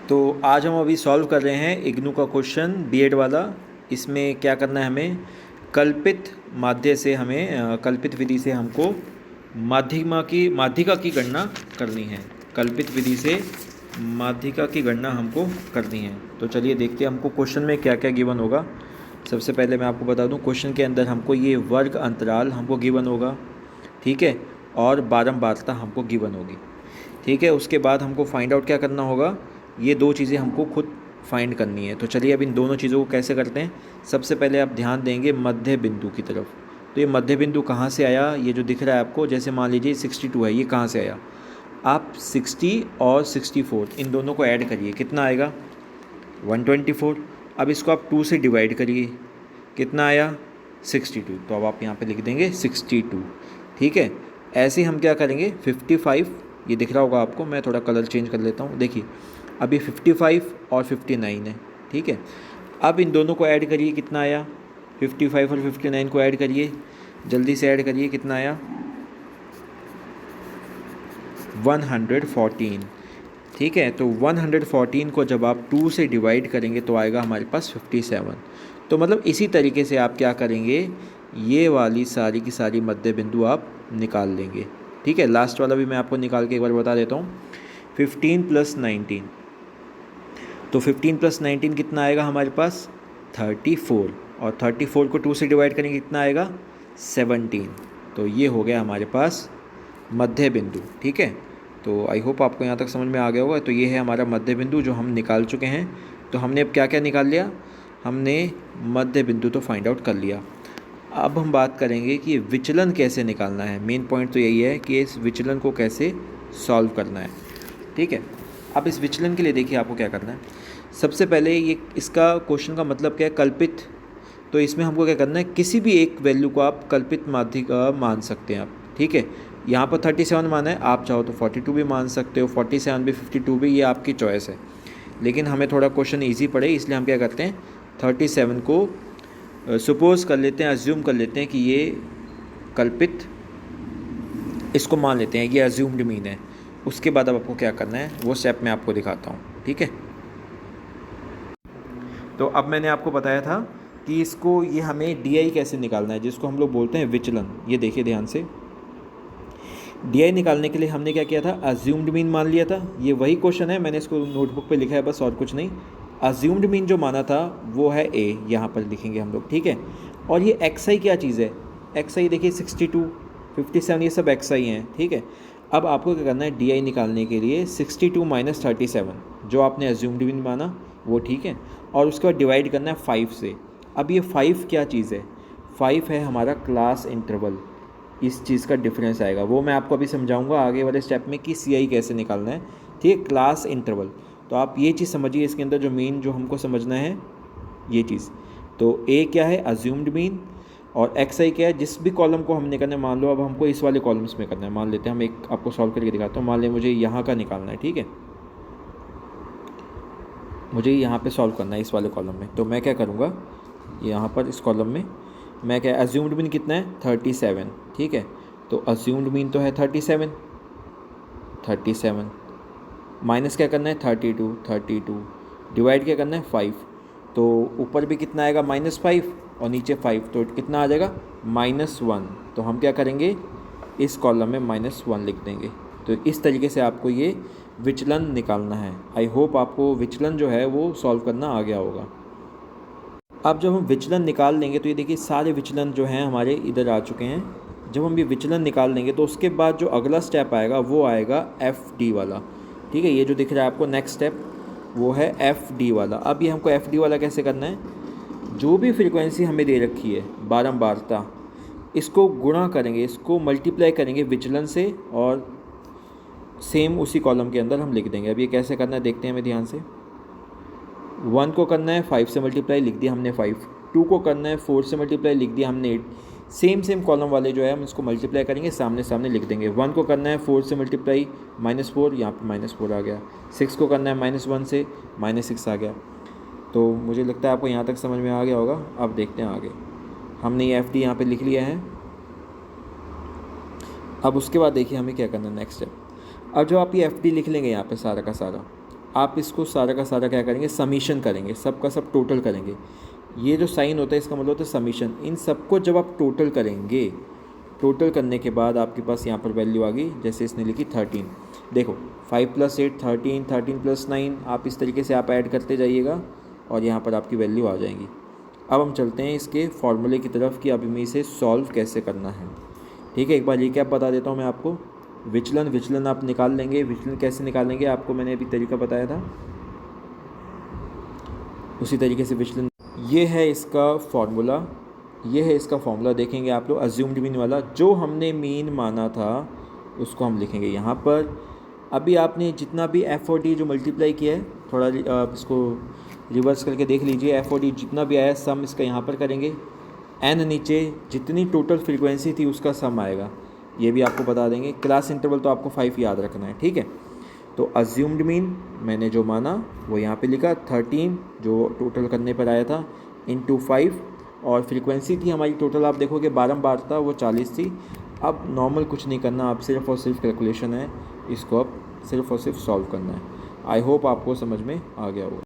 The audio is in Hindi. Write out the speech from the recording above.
तो आज हम अभी सॉल्व कर रहे हैं इग्नू का क्वेश्चन बीएड वाला। इसमें क्या करना है, हमें कल्पित माध्य से कल्पित विधि से हमको माध्यिका की गणना करनी है। कल्पित विधि से माध्यिका की गणना हमको करनी है। तो चलिए देखते हैं हमको क्वेश्चन में क्या क्या गिवन होगा। सबसे पहले मैं आपको बता दूं, क्वेश्चन के अंदर हमको ये वर्ग अंतराल हमको गिवन होगा, ठीक है, और बारंबारता हमको गिवन होगी, ठीक है। उसके बाद हमको फाइंड आउट क्या करना होगा, ये दो चीज़ें हमको खुद फाइंड करनी है। तो चलिए अब इन दोनों चीज़ों को कैसे करते हैं। सबसे पहले आप ध्यान देंगे मध्य बिंदु की तरफ। तो ये मध्य बिंदु कहाँ से आया, ये जो दिख रहा है आपको, जैसे मान लीजिए 62 है, ये कहाँ से आया। आप 60 और 64 इन दोनों को ऐड करिए, कितना आएगा 124। अब इसको आप 2 से डिवाइड करिए, कितना आया 62। तो अब आप यहाँ पे लिख देंगे 62, ठीक है। ऐसे ही हम क्या करेंगे 55, ये दिख रहा होगा आपको, मैं थोड़ा कलर चेंज कर लेता हूँ। देखिए अभी 55 और 59 है, ठीक है। अब इन दोनों को ऐड करिए, कितना आया 55 और 59 को ऐड करिए, जल्दी से ऐड करिए, कितना आया 114, ठीक है। तो 114 को जब आप 2 से डिवाइड करेंगे तो आएगा हमारे पास 57। तो मतलब इसी तरीके से आप क्या करेंगे, ये वाली सारी की सारी मध्य बिंदु आप निकाल लेंगे, ठीक है। लास्ट वाला भी मैं आपको निकाल के एक बार बता देता हूँ। 15 + 19, तो 15 + 19 कितना आएगा हमारे पास 34, और 34 को 2 से डिवाइड करेंगे कितना आएगा 17। तो ये हो गया हमारे पास मध्य बिंदु, ठीक है। तो आई होप आपको यहाँ तक समझ में आ गया होगा। तो ये है हमारा मध्य बिंदु जो हम निकाल चुके हैं। तो हमने अब क्या क्या निकाल लिया, हमने मध्य बिंदु तो फाइंड आउट कर लिया। अब हम बात करेंगे कि विचलन कैसे निकालना है। मेन पॉइंट तो यही है कि इस विचलन को कैसे सॉल्व करना है, ठीक है। अब इस विचलन के लिए देखिए आपको क्या करना है। सबसे पहले ये इसका क्वेश्चन का मतलब क्या है, कल्पित। तो इसमें हमको क्या करना है, किसी भी एक वैल्यू को आप कल्पित माध्यिका मान सकते हैं आप, ठीक है। यहाँ पर 37 माना है, आप चाहो तो 42 भी मान सकते हो, 47 भी, 52 भी, ये आपकी चॉइस है। लेकिन हमें थोड़ा क्वेश्चन ईजी पड़े इसलिए हम क्या करते हैं 37 को सपोज़ कर लेते हैं, अज्यूम कर लेते हैं कि ये कल्पित, इसको मान लेते हैं ये अज्यूम्ड मीन है। उसके बाद अब आपको क्या करना है वो स्टेप मैं आपको दिखाता हूँ, ठीक है। तो अब मैंने आपको बताया था कि इसको ये हमें डी आई कैसे निकालना है, जिसको हम लोग बोलते हैं विचलन। ये देखिए ध्यान से, डी आई निकालने के लिए हमने क्या किया था, अज्यूम्ड मीन मान लिया था। ये वही क्वेश्चन है, मैंने इसको नोटबुक पे लिखा है बस, और कुछ नहीं। अज्यूम्ड मीन जो माना था वो है ए, यहाँ पर लिखेंगे हम लोग, ठीक है। और ये एक्स आई क्या चीज़ है, एक्स आई देखिए 62, 57 ये सब एक्स आई हैं, ठीक है। अब आपको क्या करना है, डी आई निकालने के लिए 62 - 37 जो आपने अज्यूम्ड मीन माना वो, ठीक है। और उसके बाद डिवाइड करना है 5 से। अब ये 5 क्या चीज़ है, 5 है हमारा क्लास इंटरवल। इस चीज़ का डिफरेंस आएगा, वो मैं आपको अभी समझाऊंगा आगे वाले स्टेप में कि सी आई कैसे निकालना है, ठीक है, क्लास इंटरवल। तो आप ये चीज़ समझिए, इसके अंदर जो मेन जो हमको समझना है ये चीज़। तो ए क्या है अज्यूम्ड मीन, और एक्स आई क्या है, जिस भी कॉलम को हमने करना है, मान लो अब हमको इस वाले कॉलम्स में करना है, मान लेते हैं हम एक आपको सॉल्व करके दिखाता हूँ। मान लें मुझे यहाँ का निकालना है, ठीक है, मुझे यहाँ पे सॉल्व करना है इस वाले कॉलम में। तो मैं क्या करूँगा, यहाँ पर इस कॉलम में मैं क्या, अज्यूम्ड मीन कितना है 37, ठीक है। तो अज्यूम्ड मीन तो है 37 माइनस क्या करना है 32 डिवाइड क्या करना है 5। तो ऊपर भी कितना आएगा -5 और नीचे 5, तो कितना आ जाएगा -1। तो हम क्या करेंगे इस कॉलम में -1 लिख देंगे। तो इस तरीके से आपको ये विचलन निकालना है। आई होप आपको विचलन जो है वो सॉल्व करना आ गया होगा। अब जब हम विचलन निकाल लेंगे तो ये देखिए सारे विचलन जो हैं हमारे इधर आ चुके हैं। जब हम ये विचलन निकाल लेंगे तो उसके बाद जो अगला स्टेप आएगा वो आएगा एफ डी वाला, ठीक है। ये जो दिख रहा है आपको नेक्स्ट स्टेप वो है एफ डी वाला। अब ये हमको एफ डी वाला कैसे करना है, जो भी फ्रीक्वेंसी हमें दे रखी है बारंबारता, इसको गुणा करेंगे, इसको मल्टीप्लाई करेंगे विचलन से, और सेम उसी कॉलम के अंदर हम लिख देंगे। अब ये कैसे करना है देखते हैं हमें ध्यान से। 1 को करना है 5 से मल्टीप्लाई, लिख दिया हमने 5। 2 को करना है 4 से मल्टीप्लाई, लिख दिया हमने 8। सेम कॉलम वाले जो है हम इसको मल्टीप्लाई करेंगे, सामने सामने लिख देंगे। 1 को करना है 4 से मल्टीप्लाई -4, यहाँ पे -4 आ गया। 6 को करना है -1 से -6 आ गया। तो मुझे लगता है आपको यहाँ तक समझ में आ गया होगा। अब देखते हैं आगे, हमने ये एफ डी यहाँ पर लिख लिया है। अब उसके बाद देखिए हमें क्या करना है नेक्स्ट स्टेप। अब जो आप ये एफ डी लिख लेंगे यहाँ पे सारा का सारा, आप इसको सारा का सारा क्या करेंगे, समीशन करेंगे, सब का सब टोटल करेंगे। ये जो साइन होता है इसका मतलब होता है समीशन। इन सबको जब आप टोटल करेंगे, टोटल करने के बाद आपके पास यहाँ पर वैल्यू आ गई, जैसे इसने लिखी 13। देखो 5 + 8 13, 13 + 9, आप इस तरीके से आप ऐड करते जाइएगा और यहाँ पर आपकी वैल्यू आ जाएंगी। अब हम चलते हैं इसके फॉर्मूले की तरफ कि अब हमें इसे सॉल्व कैसे करना है। ठीक है, एक बार रिकैप बता देता हूँ मैं आपको। विचलन आप निकाल लेंगे। विचलन कैसे निकालेंगे, आपको मैंने अभी तरीका बताया था, उसी तरीके से विचलन। ये है इसका फॉर्मूला, ये है इसका फॉर्मूला। देखेंगे आप लोग अज्यूम्ड मीन वाला, जो हमने मीन माना था उसको हम लिखेंगे यहाँ पर। अभी आपने जितना भी एफ और डी जो मल्टीप्लाई किया है, थोड़ा इसको रिवर्स करके देख लीजिए। एफ और डी जितना भी आया सम इसका यहाँ पर करेंगे। एन नीचे जितनी टोटल फ्रीक्वेंसी थी उसका सम आएगा, ये भी आपको बता देंगे। क्लास इंटरवल तो आपको 5 याद रखना है, ठीक है। तो अज्यूम्ड मीन मैंने जो माना वो यहाँ पे लिखा 13 जो टोटल करने पर आया था इंटू 5, और फ्रीक्वेंसी थी हमारी टोटल, आप देखोगे 12 बार था, वो 40 थी। अब नॉर्मल कुछ नहीं करना, आप सिर्फ और सिर्फ कैलकुलेशन है, इसको अब सिर्फ और सिर्फ सॉल्व करना है। आई होप आपको समझ में आ गया होगा।